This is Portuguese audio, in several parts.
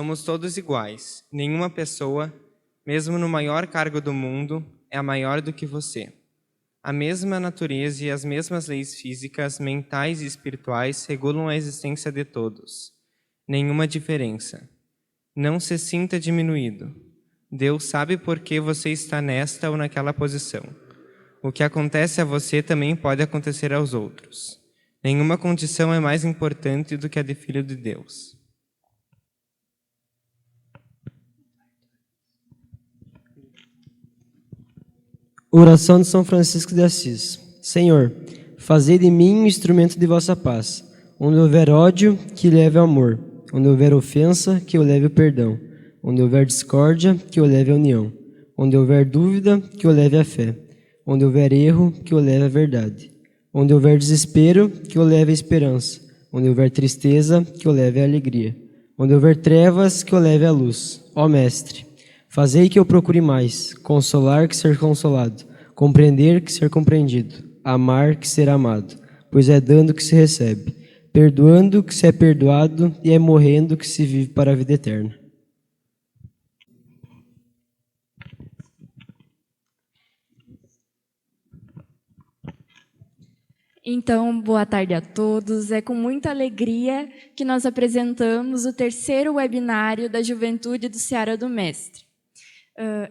somos todos iguais. Nenhuma pessoa, mesmo no maior cargo do mundo, é maior do que você. A mesma natureza e as mesmas leis físicas, mentais e espirituais regulam a existência de todos. Nenhuma diferença. Não se sinta diminuído. Deus sabe por que você está nesta ou naquela posição. O que acontece a você também pode acontecer aos outros. Nenhuma condição é mais importante do que a de filho de Deus. Oração de São Francisco de Assis. Senhor, fazei de mim um instrumento de vossa paz. Onde houver ódio, que leve ao amor. Onde houver ofensa, que eu leve o perdão. Onde houver discórdia, que eu leve a união. Onde houver dúvida, que eu leve a fé. Onde houver erro, que eu leve a verdade. Onde houver desespero, que eu leve a esperança. Onde houver tristeza, que eu leve a alegria. Onde houver trevas, que eu leve a luz. Ó Mestre, fazei que eu procure mais, consolar que ser consolado, compreender que ser compreendido, amar que ser amado, pois é dando que se recebe, perdoando que se é perdoado e é morrendo que se vive para a vida eterna. Então, boa tarde a todos. É com muita alegria que nós apresentamos o terceiro webinário da Juventude do Seara do Mestre.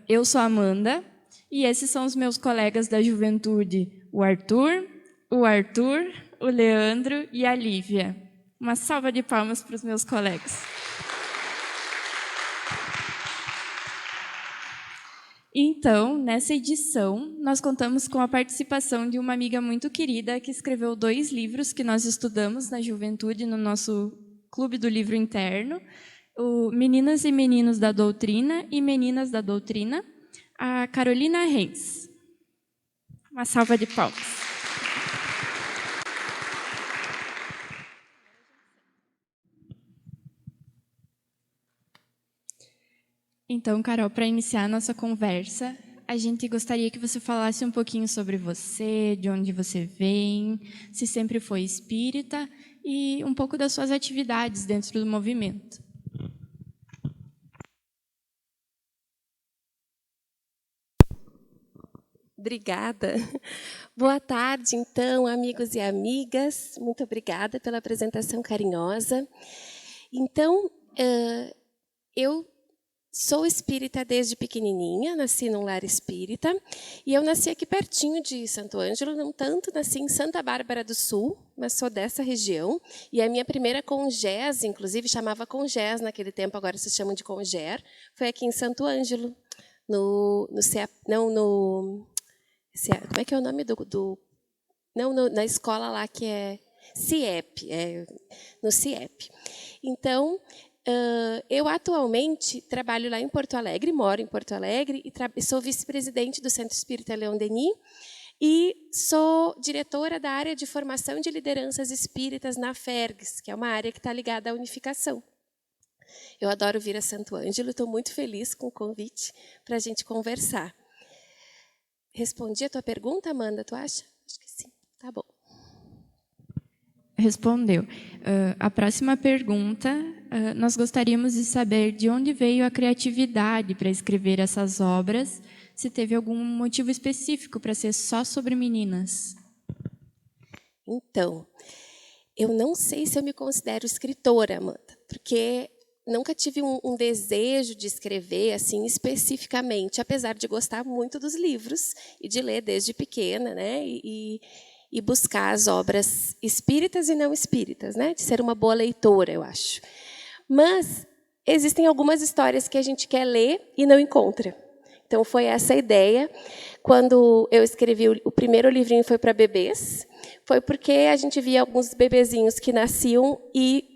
Eu sou a Amanda e esses são os meus colegas da Juventude, o Arthur, o Leandro e a Lívia. Uma salva de palmas para os meus colegas. Então, nessa edição, nós contamos com a participação de uma amiga muito querida que escreveu 2 livros que nós estudamos na Juventude, no nosso Clube do Livro Interno, o Meninas e Meninos da Doutrina e Meninas da Doutrina, a Carolina Reis. Uma salva de palmas. Então, Carol, para iniciar a nossa conversa, a gente gostaria que você falasse um pouquinho sobre você, de onde você vem, se sempre foi espírita e um pouco das suas atividades dentro do movimento. Obrigada. Boa tarde, então, amigos e amigas. Muito obrigada pela apresentação carinhosa. Então, eu sou espírita desde pequenininha, nasci num lar espírita, e eu nasci aqui pertinho de Santo Ângelo, não tanto, nasci em Santa Bárbara do Sul, mas sou dessa região, e a minha primeira congés, inclusive chamava congés naquele tempo, agora se chamam de conger, foi aqui em Santo Ângelo, como é que é o nome na escola lá que é CIEP, no CIEP. Então, eu atualmente trabalho lá em Porto Alegre, moro em Porto Alegre, e sou vice-presidente do Centro Espírita Leon Denis, e sou diretora da área de formação de lideranças espíritas na FERGS, que é uma área que está ligada à unificação. Eu adoro vir a Santo Ângelo, estou muito feliz com o convite para a gente conversar. Respondi a tua pergunta, Amanda, tu acha? Acho que sim, tá bom. Respondeu. A próxima pergunta, nós gostaríamos de saber de onde veio a criatividade para escrever essas obras, se teve algum motivo específico para ser só sobre meninas. Então, eu não sei se eu me considero escritora, Amanda, porque nunca tive um desejo de escrever assim especificamente, apesar de gostar muito dos livros e de ler desde pequena, né? E buscar as obras espíritas e não espíritas, né? De ser uma boa leitora, eu acho. Mas existem algumas histórias que a gente quer ler e não encontra. Então, foi essa a ideia. Quando eu escrevi o primeiro livrinho foi para bebês, foi porque a gente via alguns bebezinhos que nasciam e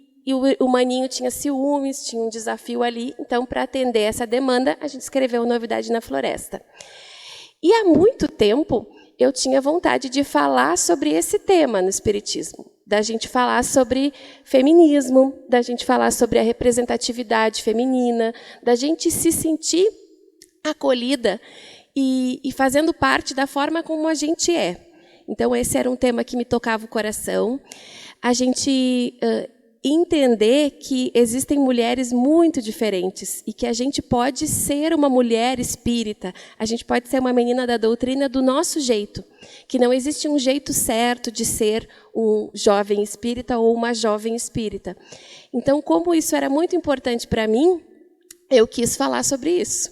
o maninho tinha ciúmes, tinha um desafio ali. Então, para atender essa demanda, a gente escreveu Novidade na Floresta. E há muito tempo eu tinha vontade de falar sobre esse tema no Espiritismo, da gente falar sobre feminismo, da gente falar sobre a representatividade feminina, da gente se sentir acolhida e fazendo parte da forma como a gente é. Então, esse era um tema que me tocava o coração. A gente entender que existem mulheres muito diferentes e que a gente pode ser uma mulher espírita, a gente pode ser uma menina da doutrina do nosso jeito, que não existe um jeito certo de ser um jovem espírita ou uma jovem espírita. Então, como isso era muito importante para mim, eu quis falar sobre isso.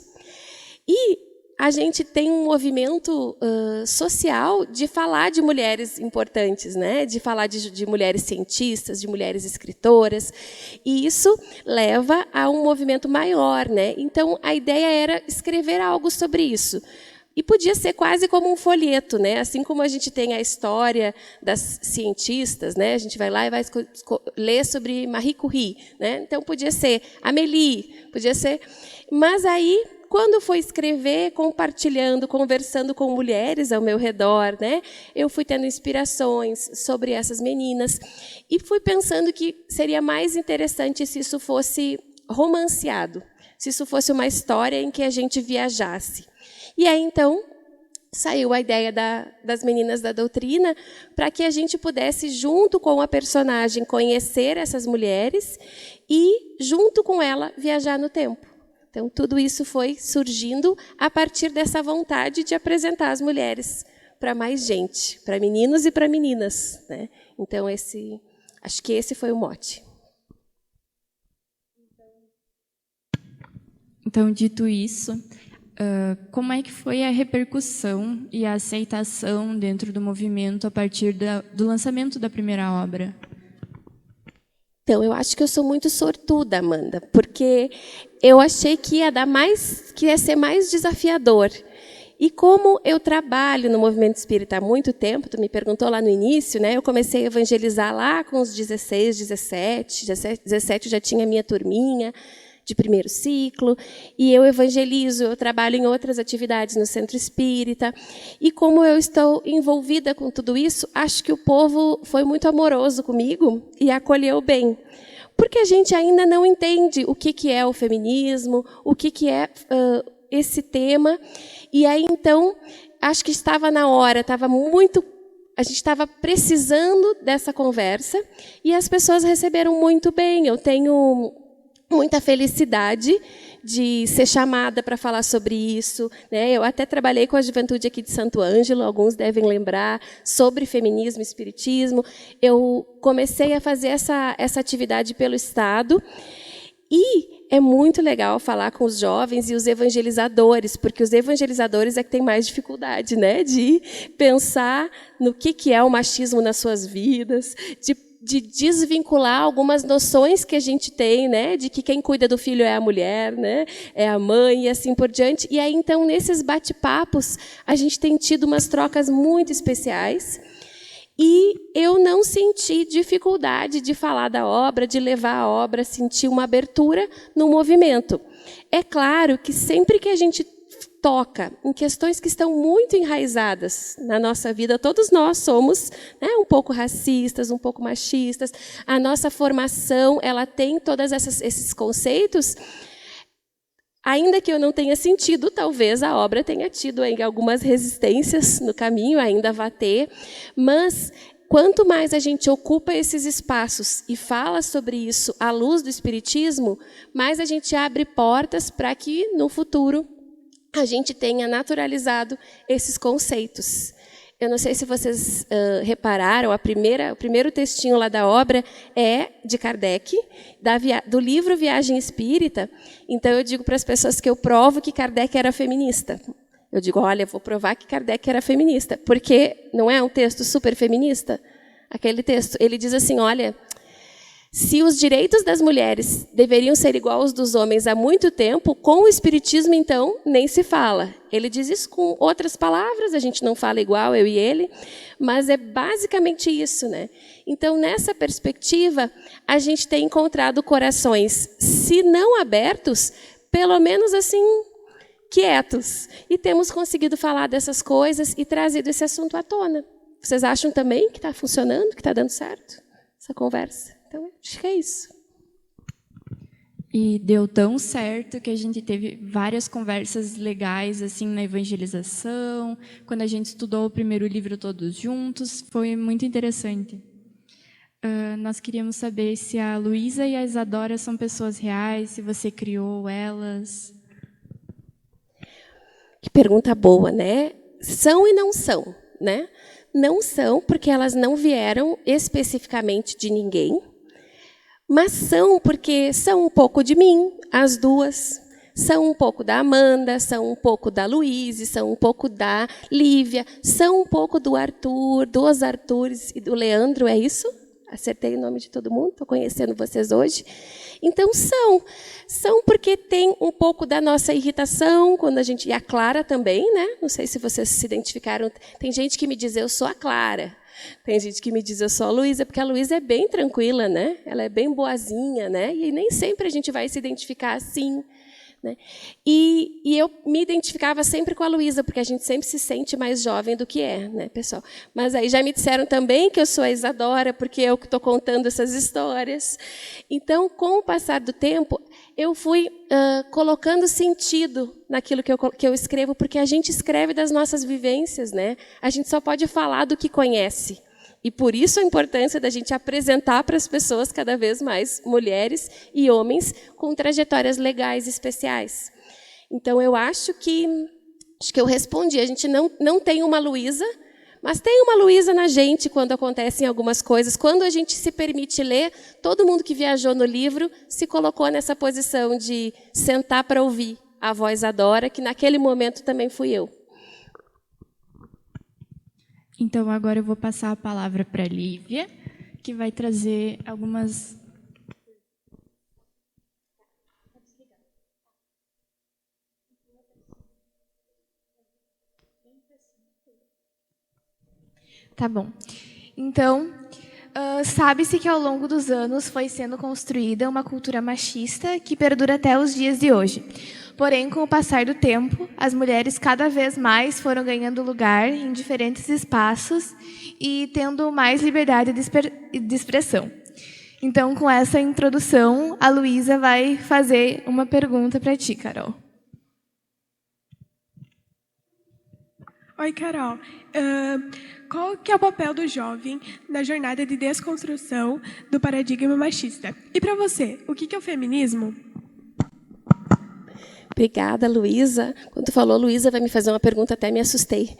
E a gente tem um movimento social de falar de mulheres importantes, né? De falar de mulheres cientistas, de mulheres escritoras, e isso leva a um movimento maior, né? Então, a ideia era escrever algo sobre isso. E podia ser quase como um folheto, né? Assim como a gente tem a história das cientistas, né? A gente vai lá e vai ler sobre Marie Curie, né? Então, podia ser Amélie, podia ser... Mas aí, quando eu fui escrever, compartilhando, conversando com mulheres ao meu redor, né, eu fui tendo inspirações sobre essas meninas e fui pensando que seria mais interessante se isso fosse romanceado, se isso fosse uma história em que a gente viajasse. E aí, então, saiu a ideia das meninas da doutrina para que a gente pudesse, junto com a personagem, conhecer essas mulheres e, junto com ela, viajar no tempo. Então, tudo isso foi surgindo a partir dessa vontade de apresentar as mulheres para mais gente, para meninos e para meninas, né? Então, acho que esse foi o mote. Então, dito isso, como é que foi a repercussão e a aceitação dentro do movimento a partir do lançamento da primeira obra? Então, eu acho que eu sou muito sortuda, Amanda, porque eu achei que ia ser mais desafiador. E como eu trabalho no movimento espírita há muito tempo, tu me perguntou lá no início, né? Eu comecei a evangelizar lá com os 16, 17 eu já tinha minha turminha de primeiro ciclo, e eu evangelizo, eu trabalho em outras atividades no centro espírita, e como eu estou envolvida com tudo isso, acho que o povo foi muito amoroso comigo e acolheu bem. Porque a gente ainda não entende o que é o feminismo, o que é esse tema, e aí, então, acho que estava na hora, a gente estava precisando dessa conversa, e as pessoas receberam muito bem. Eu tenho muita felicidade de ser chamada para falar sobre isso, né? Eu até trabalhei com a juventude aqui de Santo Ângelo, alguns devem lembrar, sobre feminismo e espiritismo. Eu comecei a fazer essa atividade pelo Estado, e é muito legal falar com os jovens e os evangelizadores, porque os evangelizadores é que têm mais dificuldade, né, de pensar no que é o machismo nas suas vidas, de desvincular algumas noções que a gente tem, né, de que quem cuida do filho é a mulher, né, é a mãe e assim por diante. E aí, então, nesses bate-papos, a gente tem tido umas trocas muito especiais. E eu não senti dificuldade de falar da obra, de levar a obra, senti uma abertura no movimento. É claro que sempre que a gente toca em questões que estão muito enraizadas na nossa vida, todos nós somos, né, um pouco racistas, um pouco machistas, a nossa formação ela tem todos esses conceitos. Ainda que eu não tenha sentido, talvez a obra tenha tido algumas resistências no caminho, ainda vai ter, mas quanto mais a gente ocupa esses espaços e fala sobre isso à luz do Espiritismo, mais a gente abre portas para que, no futuro, a gente tenha naturalizado esses conceitos. Eu não sei se vocês repararam, o primeiro textinho lá da obra é de Kardec, do livro Viagem Espírita. Então, eu digo para as pessoas que eu provo que Kardec era feminista. Eu digo, olha, eu vou provar que Kardec era feminista, porque não é um texto super feminista? Aquele texto, ele diz assim, olha, se os direitos das mulheres deveriam ser igual aos dos homens há muito tempo, com o Espiritismo, então, nem se fala. Ele diz isso com outras palavras, a gente não fala igual, eu e ele, mas é basicamente isso, né? Então, nessa perspectiva, a gente tem encontrado corações, se não abertos, pelo menos assim, quietos. E temos conseguido falar dessas coisas e trazido esse assunto à tona. Vocês acham também que está funcionando, que está dando certo essa conversa? Então, acho que é isso. E deu tão certo que a gente teve várias conversas legais assim na evangelização, quando a gente estudou o primeiro livro todos juntos, foi muito interessante. nós queríamos saber se a Luísa e a Isadora são pessoas reais, se você criou elas. Que pergunta boa, né? São e não são, né? Não são porque elas não vieram especificamente de ninguém, mas são porque são um pouco de mim, as duas. São um pouco da Amanda, são um pouco da Luísa, são um pouco da Lívia, são um pouco do Arthur, dos Arthurs e do Leandro, é isso? Acertei o nome de todo mundo? Estou conhecendo vocês hoje. Então, são porque tem um pouco da nossa irritação, quando a gente... E a Clara também, né? Não sei se vocês se identificaram. Tem gente que me diz, eu sou a Clara. Tem gente que me diz, eu sou a Luísa, porque a Luísa é bem tranquila, né? Ela é bem boazinha, né? E nem sempre a gente vai se identificar assim. Né? E eu me identificava sempre com a Luísa, porque a gente sempre se sente mais jovem do que é, né, pessoal? Mas aí já me disseram também que eu sou a Isadora, porque eu que estou contando essas histórias. Então, com o passar do tempo, eu fui colocando sentido naquilo que eu escrevo, porque a gente escreve das nossas vivências, né? A gente só pode falar do que conhece. E por isso a importância da gente apresentar para as pessoas cada vez mais mulheres e homens com trajetórias legais especiais. Então, eu acho que eu respondi. A gente não tem uma Luísa, mas tem uma Luísa na gente quando acontecem algumas coisas. Quando a gente se permite ler, todo mundo que viajou no livro se colocou nessa posição de sentar para ouvir a voz Adora, que naquele momento também fui eu. Então, agora eu vou passar a palavra para a Lívia, que vai trazer algumas... Tá bom. Então, sabe-se que ao longo dos anos foi sendo construída uma cultura machista que perdura até os dias de hoje. Porém, com o passar do tempo, as mulheres cada vez mais foram ganhando lugar em diferentes espaços e tendo mais liberdade de expressão. Então, com essa introdução, a Luísa vai fazer uma pergunta para ti, Carol. Oi, Carol. Qual que é o papel do jovem na jornada de desconstrução do paradigma machista? E para você, o que é o feminismo? Obrigada, Luísa. Quando tu falou, Luísa vai me fazer uma pergunta, até me assustei.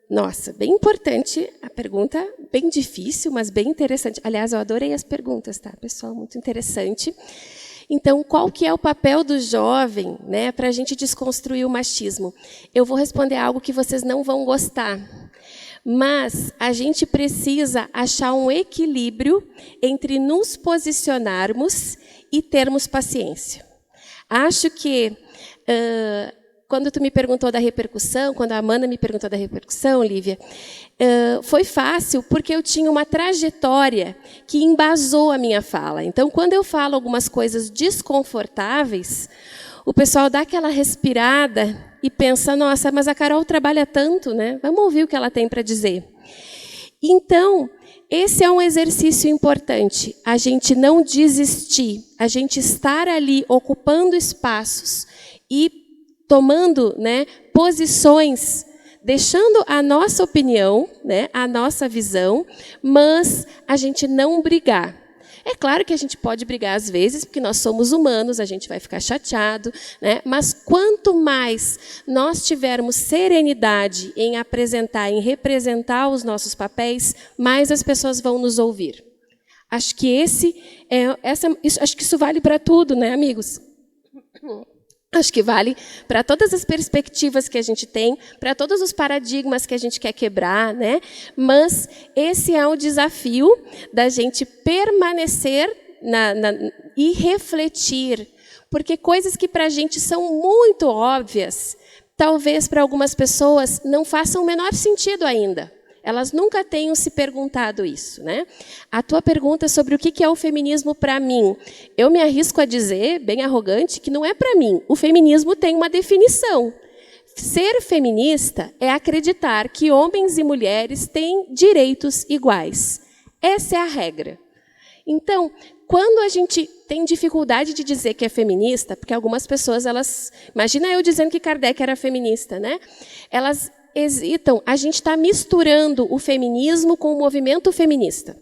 Nossa, bem importante a pergunta, bem difícil, mas bem interessante. Aliás, eu adorei as perguntas, tá, pessoal? Muito interessante. Então, qual que é o papel do jovem, né, para a gente desconstruir o machismo? Eu vou responder algo que vocês não vão gostar, mas a gente precisa achar um equilíbrio entre nos posicionarmos e termos paciência. Acho que, quando tu me perguntou da repercussão, quando a Amanda me perguntou da repercussão, Lívia, foi fácil porque eu tinha uma trajetória que embasou a minha fala. Então, quando eu falo algumas coisas desconfortáveis, o pessoal dá aquela respirada e pensa, nossa, mas a Carol trabalha tanto, né? Vamos ouvir o que ela tem para dizer. Então, esse é um exercício importante, a gente não desistir, a gente estar ali ocupando espaços e tomando, né, posições, deixando a nossa opinião, né, a nossa visão, mas a gente não brigar. É claro que a gente pode brigar às vezes, porque nós somos humanos, a gente vai ficar chateado, né? Mas quanto mais nós tivermos serenidade em apresentar, em representar os nossos papéis, mais as pessoas vão nos ouvir. Acho que acho que isso vale para tudo, né, amigos? Acho que vale para todas as perspectivas que a gente tem, para todos os paradigmas que a gente quer quebrar, né? Mas esse é o desafio da gente permanecer e refletir, porque coisas que para a gente são muito óbvias, talvez para algumas pessoas não façam o menor sentido ainda. Elas nunca tenham se perguntado isso, né? A tua pergunta sobre o que é o feminismo para mim, eu me arrisco a dizer, bem arrogante, que não é para mim. O feminismo tem uma definição. Ser feminista é acreditar que homens e mulheres têm direitos iguais. Essa é a regra. Então, quando a gente tem dificuldade de dizer que é feminista, porque algumas pessoas, imagina eu dizendo que Kardec era feminista, né? Elas hesitam, a gente está misturando o feminismo com o movimento feminista.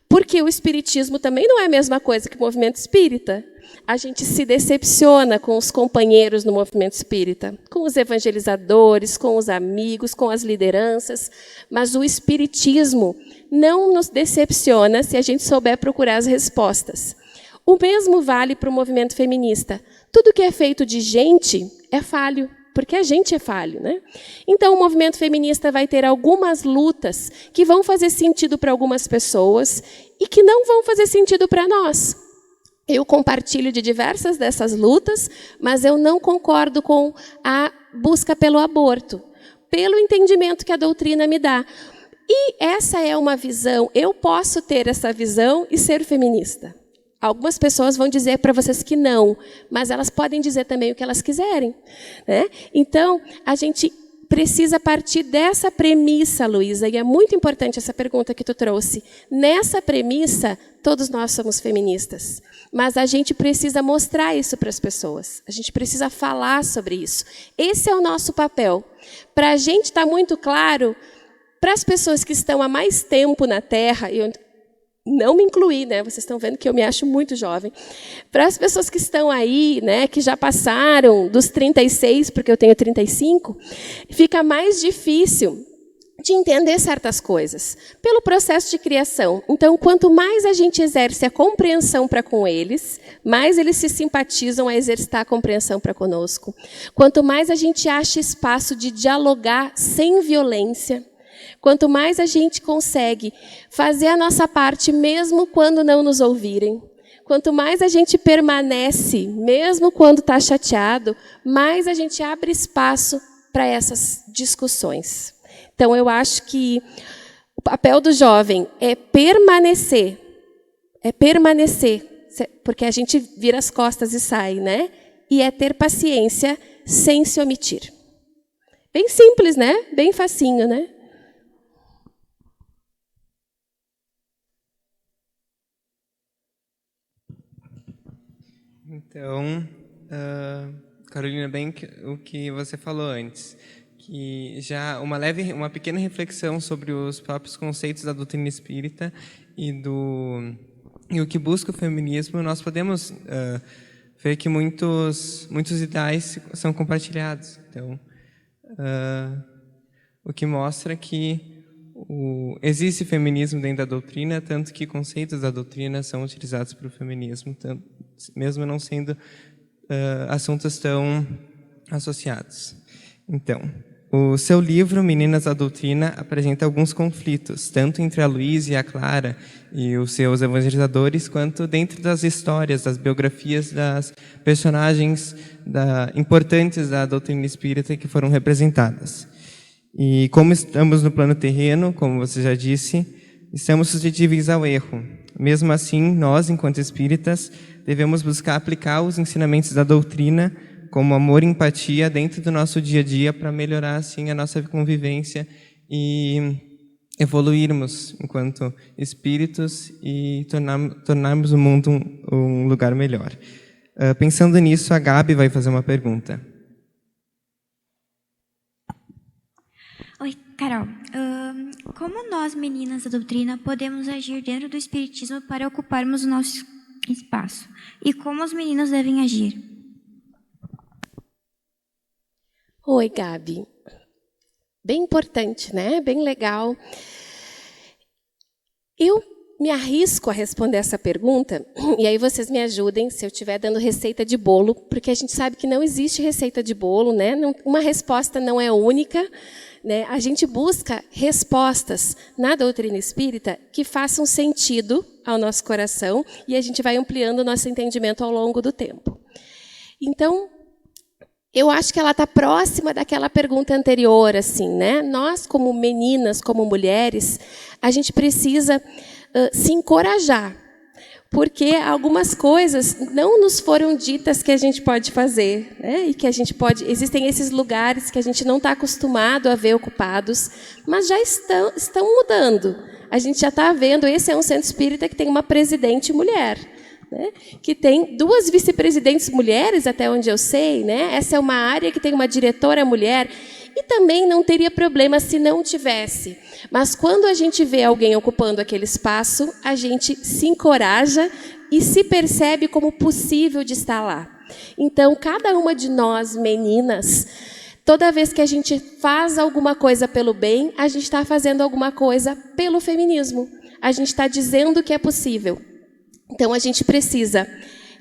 Porque o espiritismo também não é a mesma coisa que o movimento espírita. A gente se decepciona com os companheiros no movimento espírita, com os evangelizadores, com os amigos, com as lideranças, mas o espiritismo não nos decepciona se a gente souber procurar as respostas. O mesmo vale para o movimento feminista. Tudo que é feito de gente é falho, porque a gente é falho, né? Então, o movimento feminista vai ter algumas lutas que vão fazer sentido para algumas pessoas e que não vão fazer sentido para nós. Eu compartilho de diversas dessas lutas, mas eu não concordo com a busca pelo aborto, pelo entendimento que a doutrina me dá. E essa é uma visão, eu posso ter essa visão e ser feminista. Algumas pessoas vão dizer para vocês que não, mas elas podem dizer também o que elas quiserem, né? Então, a gente precisa partir dessa premissa, Luísa, e é muito importante essa pergunta que tu trouxe. Nessa premissa, todos nós somos feministas, mas a gente precisa mostrar isso para as pessoas. A gente precisa falar sobre isso. Esse é o nosso papel. Para a gente está muito claro, para as pessoas que estão há mais tempo na Terra, eu não me incluí, né? Vocês estão vendo que eu me acho muito jovem. Para as pessoas que estão aí, né, que já passaram dos 36, porque eu tenho 35, fica mais difícil de entender certas coisas, pelo processo de criação. Então, quanto mais a gente exerce a compreensão para com eles, mais eles se simpatizam a exercitar a compreensão para conosco. Quanto mais a gente acha espaço de dialogar sem violência, quanto mais a gente consegue fazer a nossa parte, mesmo quando não nos ouvirem, quanto mais a gente permanece, mesmo quando está chateado, mais a gente abre espaço para essas discussões. Então, eu acho que o papel do jovem é permanecer, porque a gente vira as costas e sai, né? E é ter paciência sem se omitir. Bem simples, né? Bem facinho, né? Então, Carolina, bem o que você falou antes, que já uma pequena reflexão sobre os próprios conceitos da doutrina espírita e o que busca o feminismo, nós podemos ver que muitos ideais são compartilhados. Então, o que mostra que existe feminismo dentro da doutrina, tanto que conceitos da doutrina são utilizados para o feminismo, mesmo não sendo assuntos tão associados. Então, o seu livro, Meninas da Doutrina, apresenta alguns conflitos, tanto entre a Luísa e a Clara e os seus evangelizadores, quanto dentro das histórias, das biografias das personagens importantes da doutrina espírita que foram representadas. E como estamos no plano terreno, como você já disse, estamos suscetíveis ao erro. Mesmo assim, nós, enquanto espíritas, devemos buscar aplicar os ensinamentos da doutrina como amor e empatia dentro do nosso dia a dia para melhorar, assim, a nossa convivência e evoluirmos enquanto espíritos e tornarmos o mundo um lugar melhor. Pensando nisso, a Gabi vai fazer uma pergunta. Oi, Carol. Como nós, meninas da doutrina, podemos agir dentro do espiritismo para ocuparmos o nosso espaço? E como as meninas devem agir? Oi, Gabi. Bem importante, né? Bem legal. Eu me arrisco a responder essa pergunta, e aí vocês me ajudem se eu estiver dando receita de bolo, porque a gente sabe que não existe receita de bolo, né? Uma resposta não é única, né? A gente busca respostas na doutrina espírita que façam sentido ao nosso coração, e a gente vai ampliando o nosso entendimento ao longo do tempo. Então, eu acho que ela está próxima daquela pergunta anterior, assim, né? Nós, como meninas, como mulheres, a gente precisa se encorajar, porque algumas coisas não nos foram ditas que a gente pode fazer, né? E que a gente pode. Existem esses lugares que a gente não está acostumado a ver ocupados, mas já estão mudando. A gente já está vendo. Esse é um centro espírita que tem uma presidente mulher, né? Que tem 2 vice-presidentes mulheres, até onde eu sei, né? Essa é uma área que tem uma diretora mulher. E também não teria problema se não tivesse. Mas quando a gente vê alguém ocupando aquele espaço, a gente se encoraja e se percebe como possível de estar lá. Então, cada uma de nós, meninas, toda vez que a gente faz alguma coisa pelo bem, a gente está fazendo alguma coisa pelo feminismo. A gente está dizendo que é possível. Então, a gente precisa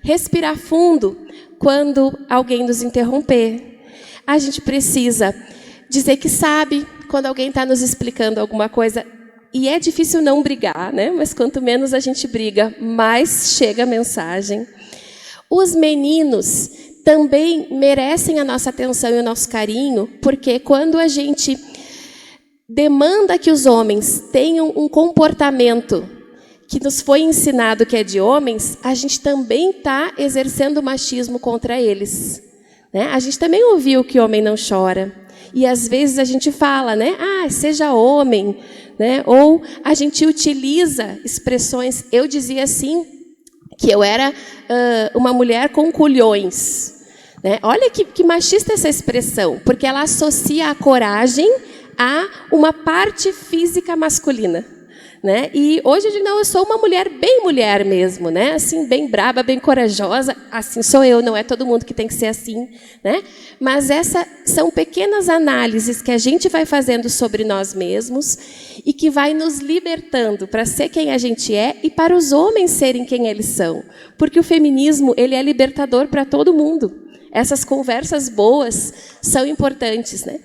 respirar fundo quando alguém nos interromper. A gente precisa dizer que sabe quando alguém está nos explicando alguma coisa. E é difícil não brigar, né? Mas quanto menos a gente briga, mais chega a mensagem. Os meninos também merecem a nossa atenção e o nosso carinho, porque quando a gente demanda que os homens tenham um comportamento que nos foi ensinado que é de homens, a gente também está exercendo machismo contra eles. Né? A gente também ouviu que homem não chora. E às vezes a gente fala, né? Seja homem. Né? Ou a gente utiliza expressões. Eu dizia assim, que eu era uma mulher com culhões. Né? Olha que machista essa expressão, porque ela associa a coragem a uma parte física masculina. Né? E hoje eu digo, não, eu sou uma mulher bem mulher mesmo, né? Assim, bem braba, bem corajosa, assim sou eu, não é todo mundo que tem que ser assim. Né? Mas essas são pequenas análises que a gente vai fazendo sobre nós mesmos e que vai nos libertando para ser quem a gente é e para os homens serem quem eles são. Porque o feminismo ele é libertador para todo mundo. Essas conversas boas são importantes, né?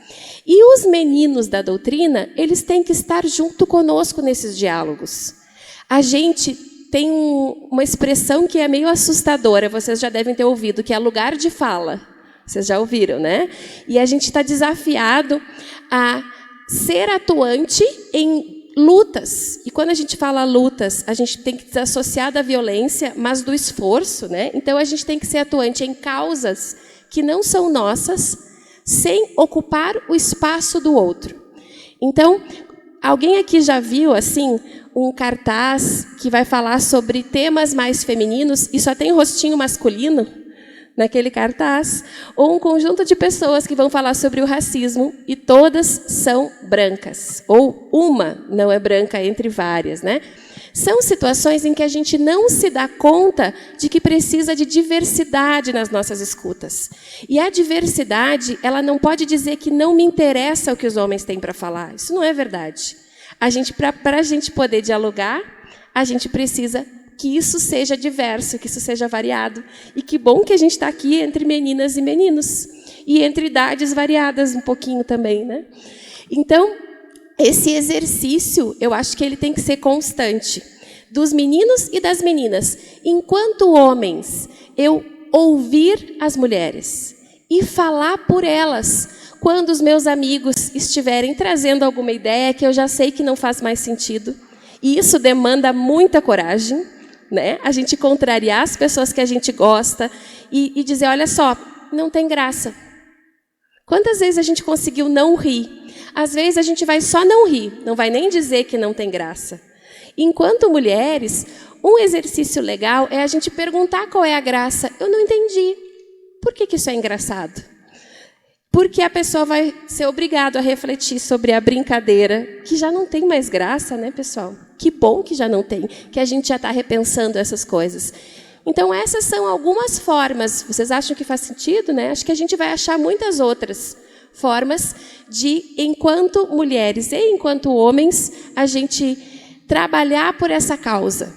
E os meninos da doutrina, eles têm que estar junto conosco nesses diálogos. A gente tem uma expressão que é meio assustadora, vocês já devem ter ouvido, que é lugar de fala. Vocês já ouviram, né? E a gente está desafiado a ser atuante em lutas. E quando a gente fala lutas, a gente tem que desassociar da violência, mas do esforço, né? Então a gente tem que ser atuante em causas que não são nossas, sem ocupar o espaço do outro. Então, alguém aqui já viu assim um cartaz que vai falar sobre temas mais femininos e só tem rostinho masculino naquele cartaz? Ou um conjunto de pessoas que vão falar sobre o racismo e todas são brancas, ou uma não é branca entre várias, né? São situações em que a gente não se dá conta de que precisa de diversidade nas nossas escutas. E a diversidade, ela não pode dizer que não me interessa o que os homens têm para falar. Isso não é verdade. Para a gente poder dialogar, a gente precisa que isso seja diverso, que isso seja variado. E que bom que a gente está aqui entre meninas e meninos. E entre idades variadas um pouquinho também, né? Então, esse exercício, eu acho que ele tem que ser constante. Dos meninos e das meninas. Enquanto homens, eu ouvir as mulheres e falar por elas. Quando os meus amigos estiverem trazendo alguma ideia que eu já sei que não faz mais sentido. E isso demanda muita coragem, né? A gente contrariar as pessoas que a gente gosta e dizer, olha só, não tem graça. Quantas vezes a gente conseguiu não rir? Às vezes a gente vai só não rir, não vai nem dizer que não tem graça. Enquanto mulheres, um exercício legal é a gente perguntar qual é a graça. Eu não entendi. Por que isso é engraçado? Porque a pessoa vai ser obrigada a refletir sobre a brincadeira, que já não tem mais graça, né, pessoal? Que bom que já não tem, que a gente já está repensando essas coisas. Então, essas são algumas formas. Vocês acham que faz sentido, né? Acho que a gente vai achar muitas outras formas de, enquanto mulheres e enquanto homens, a gente trabalhar por essa causa,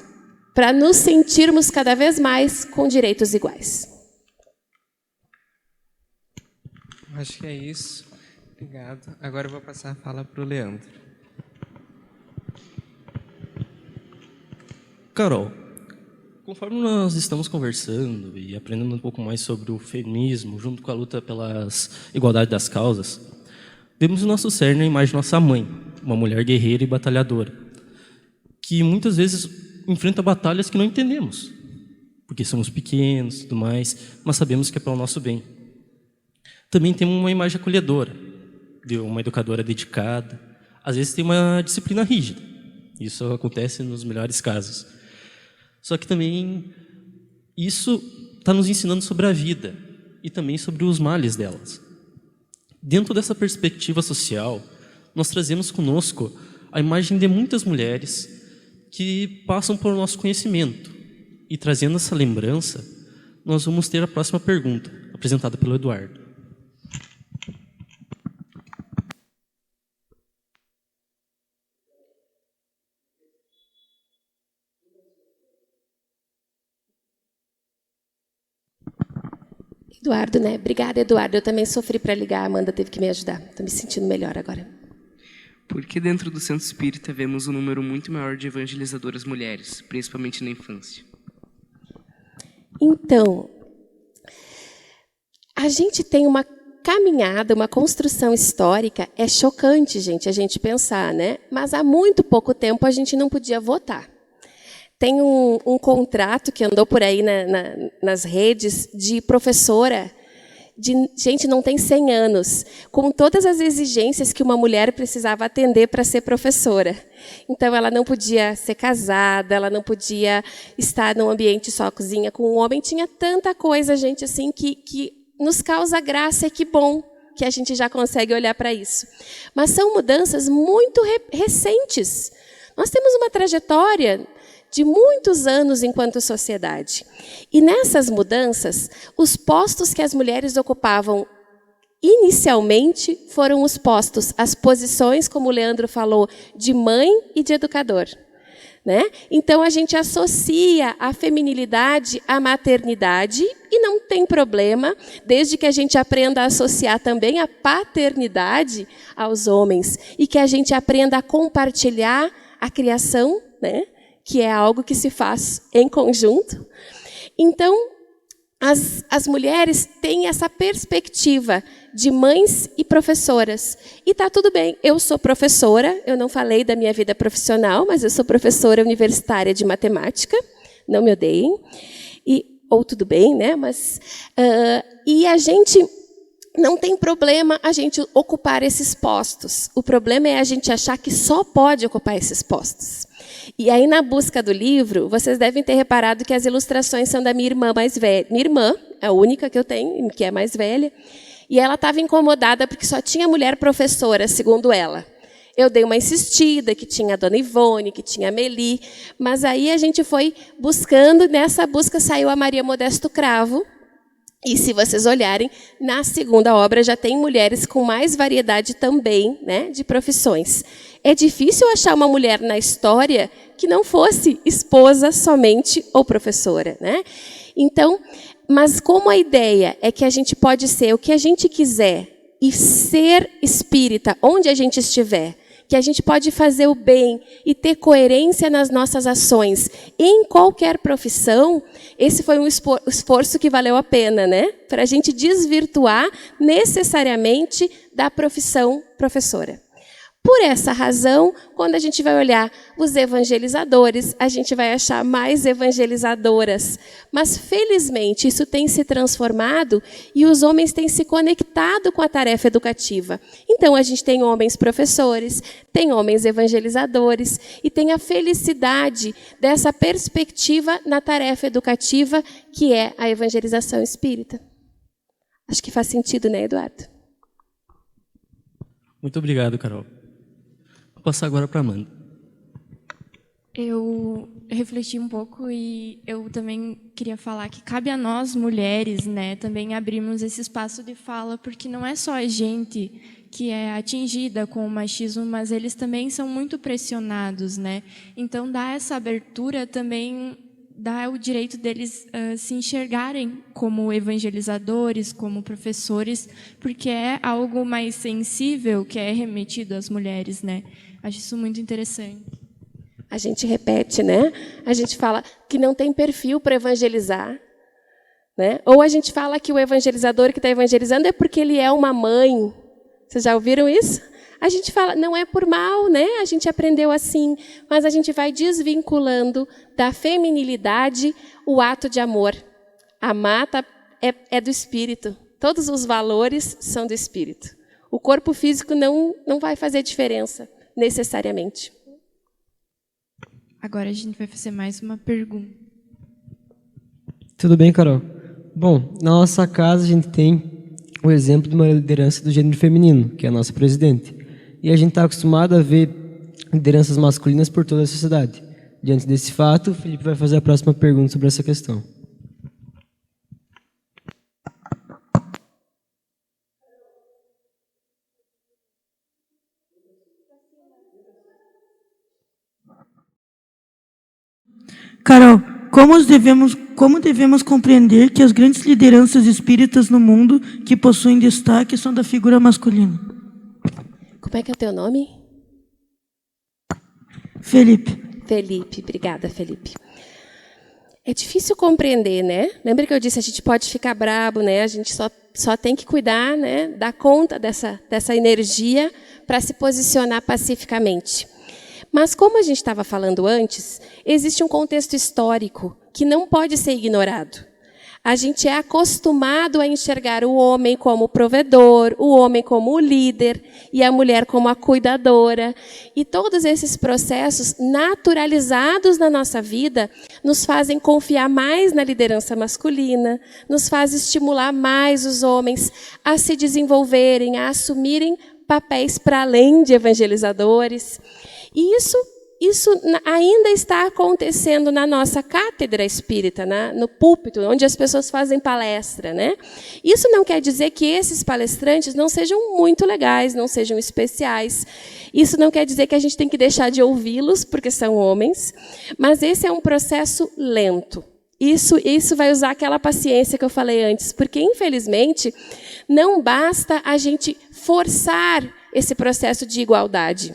para nos sentirmos cada vez mais com direitos iguais. Acho que é isso. Obrigado. Agora eu vou passar a fala para o Leandro. Carol, conforme nós estamos conversando e aprendendo um pouco mais sobre o feminismo, junto com a luta pelas igualdade das causas, vemos no nosso cerne a imagem de nossa mãe, uma mulher guerreira e batalhadora, que muitas vezes enfrenta batalhas que não entendemos, porque somos pequenos e tudo mais, mas sabemos que é para o nosso bem. Também temos uma imagem acolhedora, de uma educadora dedicada, às vezes tem uma disciplina rígida, isso acontece nos melhores casos. Só que também isso está nos ensinando sobre a vida e também sobre os males delas. Dentro dessa perspectiva social, nós trazemos conosco a imagem de muitas mulheres que passam por nosso conhecimento. E trazendo essa lembrança, nós vamos ter a próxima pergunta, apresentada pelo Eduardo. Eduardo, né? Obrigada, Eduardo. Eu também sofri para ligar, a Amanda teve que me ajudar. Estou me sentindo melhor agora. Porque dentro do Centro Espírita vemos um número muito maior de evangelizadoras mulheres, principalmente na infância? Então, a gente tem uma caminhada, uma construção histórica. É chocante, gente, a gente pensar, né? Mas há muito pouco tempo a gente não podia votar. Tem um contrato que andou por aí nas redes de professora, gente, não tem 100 anos, com todas as exigências que uma mulher precisava atender para ser professora. Então, ela não podia ser casada, ela não podia estar num ambiente só cozinha com um homem. Tinha tanta coisa, gente, assim, que nos causa graça, e que bom que a gente já consegue olhar para isso. Mas são mudanças muito recentes. Nós temos uma trajetória de muitos anos enquanto sociedade. E nessas mudanças, os postos que as mulheres ocupavam inicialmente foram os postos, as posições, como o Leandro falou, de mãe e de educador. Né? Então, a gente associa a feminilidade à maternidade, e não tem problema, desde que a gente aprenda a associar também a paternidade aos homens, e que a gente aprenda a compartilhar a criação, né? Que é algo que se faz em conjunto. Então, as mulheres têm essa perspectiva de mães e professoras. E está tudo bem, eu sou professora, eu não falei da minha vida profissional, mas eu sou professora universitária de matemática, não me odeiem, ou tudo bem, né? Mas, e a gente não tem problema a gente ocupar esses postos. O problema é a gente achar que só pode ocupar esses postos. E aí, na busca do livro, vocês devem ter reparado que as ilustrações são da minha irmã mais velha. Minha irmã, a única que eu tenho, que é mais velha, e ela estava incomodada porque só tinha mulher professora, segundo ela. Eu dei uma insistida, que tinha a Dona Ivone, que tinha a Meli, mas aí a gente foi buscando, nessa busca saiu a Maria Modesto Cravo. E se vocês olharem, na segunda obra já tem mulheres com mais variedade também, né, de profissões. É difícil achar uma mulher na história que não fosse esposa somente ou professora, né? Então, mas como a ideia é que a gente pode ser o que a gente quiser e ser espírita onde a gente estiver, que a gente pode fazer o bem e ter coerência nas nossas ações em qualquer profissão, esse foi um esforço que valeu a pena, né? Para a gente desvirtuar necessariamente da profissão professora. Por essa razão, quando a gente vai olhar os evangelizadores, a gente vai achar mais evangelizadoras. Mas, felizmente, isso tem se transformado e os homens têm se conectado com a tarefa educativa. Então, a gente tem homens professores, tem homens evangelizadores e tem a felicidade dessa perspectiva na tarefa educativa, que é a evangelização espírita. Acho que faz sentido, né, Eduardo? Muito obrigado, Carol. Vou passar agora para a Amanda. Eu refleti um pouco e eu também queria falar que cabe a nós, mulheres, né, também abrirmos esse espaço de fala, porque não é só a gente que é atingida com o machismo, mas eles também são muito pressionados, né? Então, dar essa abertura também dá o direito deles se enxergarem como evangelizadores, como professores, porque é algo mais sensível que é remetido às mulheres, né? Acho isso muito interessante. A gente repete, né? A gente fala que não tem perfil para evangelizar, né? Ou a gente fala que o evangelizador que está evangelizando é porque ele é uma mãe. Vocês já ouviram isso? A gente fala, não é por mal, né? A gente aprendeu assim, mas a gente vai desvinculando da feminilidade o ato de amor. Amar é do espírito. Todos os valores são do espírito. O corpo físico não vai fazer diferença, necessariamente. Agora a gente vai fazer mais uma pergunta. Tudo bem, Carol? Bom, na nossa casa a gente tem o exemplo de uma liderança do gênero feminino, que é a nossa presidente. E a gente está acostumado a ver lideranças masculinas por toda a sociedade. Diante desse fato, o Felipe vai fazer a próxima pergunta sobre essa questão. Carol, como devemos compreender que as grandes lideranças espíritas no mundo que possuem destaque são da figura masculina? Como é que é o teu nome? Felipe. Felipe, obrigada, Felipe. É difícil compreender, né? Lembra que eu disse, a gente pode ficar brabo, né? A gente só tem que cuidar, né? Dar conta dessa energia para se posicionar pacificamente. Mas, como a gente estava falando antes, existe um contexto histórico que não pode ser ignorado. A gente é acostumado a enxergar o homem como provedor, o homem como o líder e a mulher como a cuidadora. E todos esses processos naturalizados na nossa vida nos fazem confiar mais na liderança masculina, nos faz estimular mais os homens a se desenvolverem, a assumirem papéis para além de evangelizadores. E isso ainda está acontecendo na nossa cátedra espírita, no púlpito, onde as pessoas fazem palestra, né? Isso não quer dizer que esses palestrantes não sejam muito legais, não sejam especiais. Isso não quer dizer que a gente tem que deixar de ouvi-los, porque são homens. Mas esse é um processo lento. Isso vai usar aquela paciência que eu falei antes, porque, infelizmente, não basta a gente forçar esse processo de igualdade.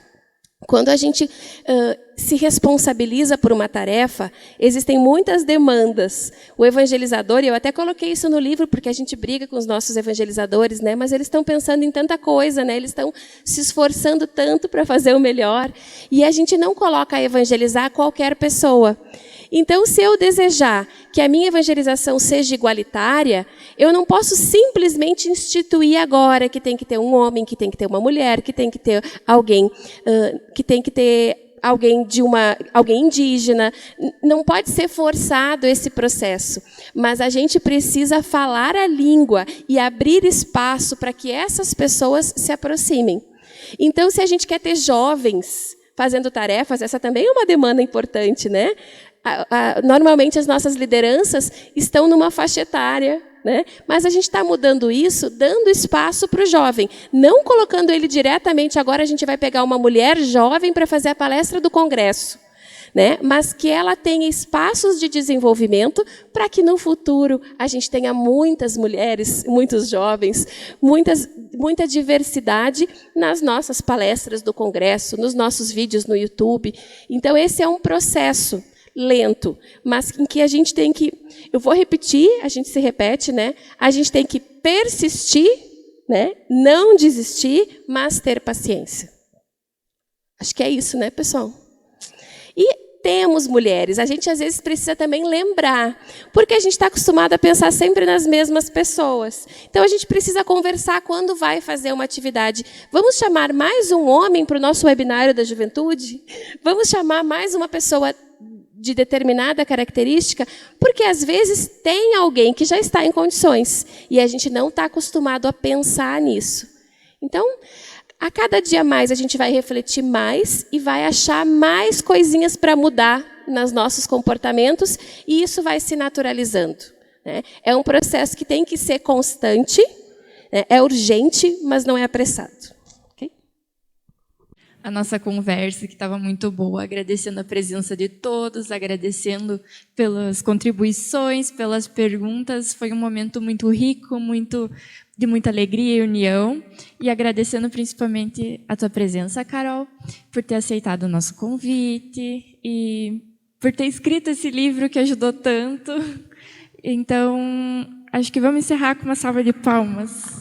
Quando a gente se responsabiliza por uma tarefa, existem muitas demandas. O evangelizador, e eu até coloquei isso no livro, porque a gente briga com os nossos evangelizadores, né? Mas eles estão pensando em tanta coisa, né? Eles estão se esforçando tanto para fazer o melhor. E a gente não coloca a evangelizar qualquer pessoa. Então, se eu desejar que a minha evangelização seja igualitária, eu não posso simplesmente instituir agora que tem que ter um homem, que tem que ter uma mulher, que tem que ter alguém, alguém indígena. Não pode ser forçado esse processo, mas a gente precisa falar a língua e abrir espaço para que essas pessoas se aproximem. Então, se a gente quer ter jovens fazendo tarefas, essa também é uma demanda importante, né? Normalmente as nossas lideranças estão numa faixa etária, né? Mas a gente está mudando isso, dando espaço para o jovem, não colocando ele diretamente, agora a gente vai pegar uma mulher jovem para fazer a palestra do congresso, né? Mas que ela tenha espaços de desenvolvimento para que no futuro a gente tenha muitas mulheres, muitos jovens, muita diversidade nas nossas palestras do congresso, nos nossos vídeos no YouTube. Então, esse é um processo lento, mas em que a gente tem que, eu vou repetir, a gente se repete, né? A gente tem que persistir, né? Não desistir, mas ter paciência. Acho que é isso, né, pessoal? E temos mulheres, a gente às vezes precisa também lembrar, porque a gente está acostumado a pensar sempre nas mesmas pessoas. Então a gente precisa conversar quando vai fazer uma atividade. Vamos chamar mais um homem para o nosso webinário da juventude? Vamos chamar mais uma pessoa de determinada característica, porque às vezes tem alguém que já está em condições e a gente não está acostumado a pensar nisso. Então, a cada dia mais a gente vai refletir mais e vai achar mais coisinhas para mudar nos nossos comportamentos e isso vai se naturalizando, né? É um processo que tem que ser constante, né? É urgente, mas não é apressado. A nossa conversa, que estava muito boa, agradecendo a presença de todos, agradecendo pelas contribuições, pelas perguntas. Foi um momento muito rico, de muita alegria e união. E agradecendo principalmente a tua presença, Carol, por ter aceitado o nosso convite e por ter escrito esse livro que ajudou tanto. Então, acho que vamos encerrar com uma salva de palmas.